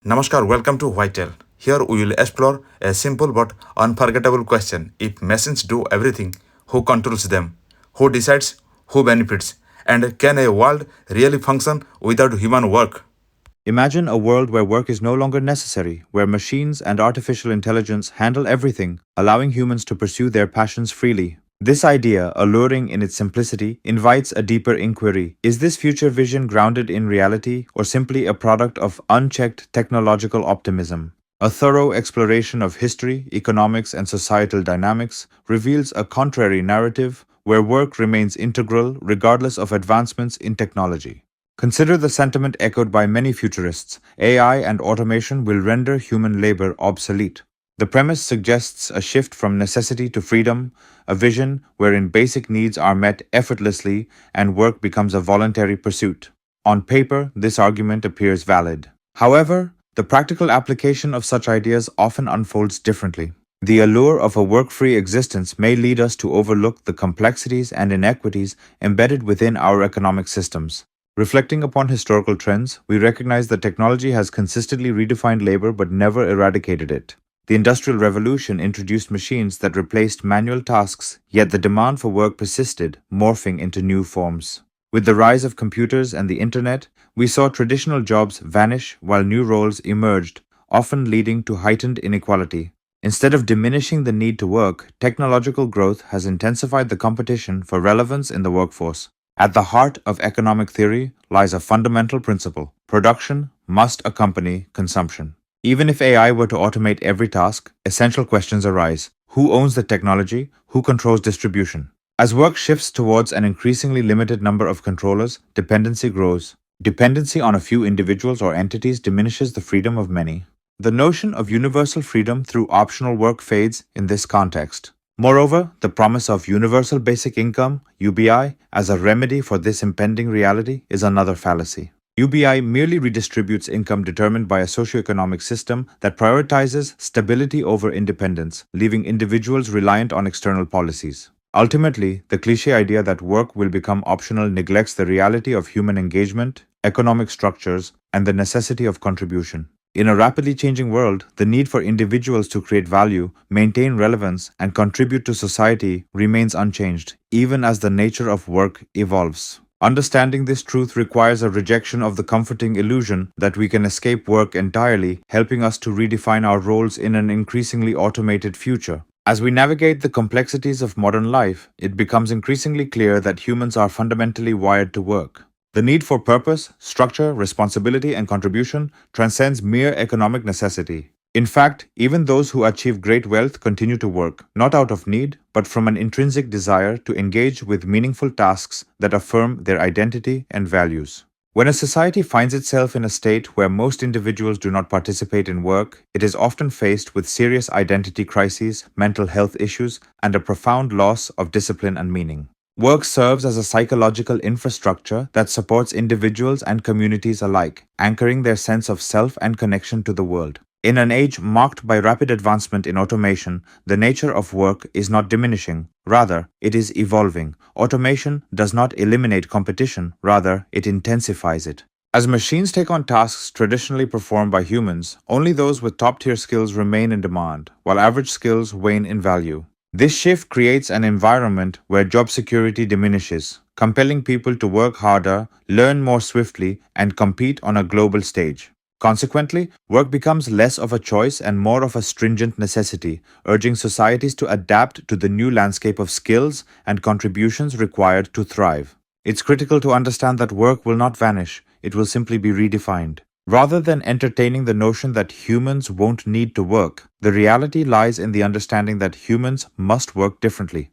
Namaskar, welcome to Whitetail. Here we will explore a simple but unforgettable question. If machines do everything, who controls them? Who decides? Who benefits? And can a world really function without human work? Imagine a world where work is no longer necessary, where machines and artificial intelligence handle everything, allowing humans to pursue their passions freely. This idea, alluring in its simplicity, invites a deeper inquiry. Is this future vision grounded in reality or simply a product of unchecked technological optimism? A thorough exploration of history, economics, and societal dynamics reveals a contrary narrative where work remains integral regardless of advancements in technology. Consider the sentiment echoed by many futurists: AI and automation will render human labor obsolete. The premise suggests a shift from necessity to freedom, a vision wherein basic needs are met effortlessly and work becomes a voluntary pursuit. On paper, this argument appears valid. However, the practical application of such ideas often unfolds differently. The allure of a work-free existence may lead us to overlook the complexities and inequities embedded within our economic systems. Reflecting upon historical trends, we recognize that technology has consistently redefined labor but never eradicated it. The Industrial Revolution introduced machines that replaced manual tasks, yet the demand for work persisted, morphing into new forms. With the rise of computers and the internet, we saw traditional jobs vanish while new roles emerged, often leading to heightened inequality. Instead of diminishing the need to work, technological growth has intensified the competition for relevance in the workforce. At the heart of economic theory lies a fundamental principle: production must accompany consumption. Even if AI were to automate every task, essential questions arise. Who owns the technology? Who controls distribution? As work shifts towards an increasingly limited number of controllers, dependency grows. Dependency on a few individuals or entities diminishes the freedom of many. The notion of universal freedom through optional work fades in this context. Moreover, the promise of universal basic income, UBI, as a remedy for this impending reality is another fallacy. UBI merely redistributes income determined by a socioeconomic system that prioritizes stability over independence, leaving individuals reliant on external policies. Ultimately, the cliché idea that work will become optional neglects the reality of human engagement, economic structures, and the necessity of contribution. In a rapidly changing world, the need for individuals to create value, maintain relevance, and contribute to society remains unchanged, even as the nature of work evolves. Understanding this truth requires a rejection of the comforting illusion that we can escape work entirely, helping us to redefine our roles in an increasingly automated future. As we navigate the complexities of modern life, it becomes increasingly clear that humans are fundamentally wired to work. The need for purpose, structure, responsibility, and contribution transcends mere economic necessity. In fact, even those who achieve great wealth continue to work, not out of need, but from an intrinsic desire to engage with meaningful tasks that affirm their identity and values. When a society finds itself in a state where most individuals do not participate in work, it is often faced with serious identity crises, mental health issues, and a profound loss of discipline and meaning. Work serves as a psychological infrastructure that supports individuals and communities alike, anchoring their sense of self and connection to the world. In an age marked by rapid advancement in automation, the nature of work is not diminishing. Rather, it is evolving. Automation does not eliminate competition, rather, it intensifies it. As machines take on tasks traditionally performed by humans, only those with top-tier skills remain in demand, while average skills wane in value. This shift creates an environment where job security diminishes, compelling people to work harder, learn more swiftly, and compete on a global stage. Consequently, work becomes less of a choice and more of a stringent necessity, urging societies to adapt to the new landscape of skills and contributions required to thrive. It's critical to understand that work will not vanish, it will simply be redefined. Rather than entertaining the notion that humans won't need to work, the reality lies in the understanding that humans must work differently.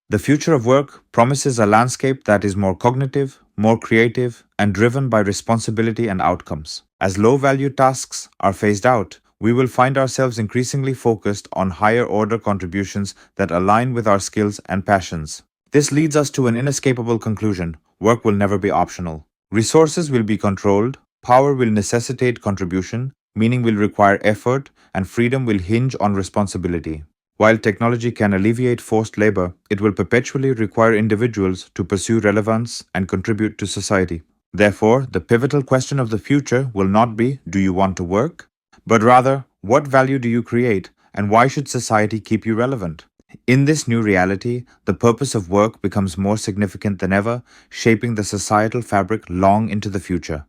The future of work promises a landscape that is more cognitive, more creative, and driven by responsibility and outcomes. As low-value tasks are phased out, we will find ourselves increasingly focused on higher-order contributions that align with our skills and passions. This leads us to an inescapable conclusion: work will never be optional. Resources will be controlled, power will necessitate contribution, meaning will require effort, and freedom will hinge on responsibility. While technology can alleviate forced labor, it will perpetually require individuals to pursue relevance and contribute to society. Therefore, the pivotal question of the future will not be, do you want to work? but rather, what value do you create and why should society keep you relevant? In this new reality, the purpose of work becomes more significant than ever, shaping the societal fabric long into the future.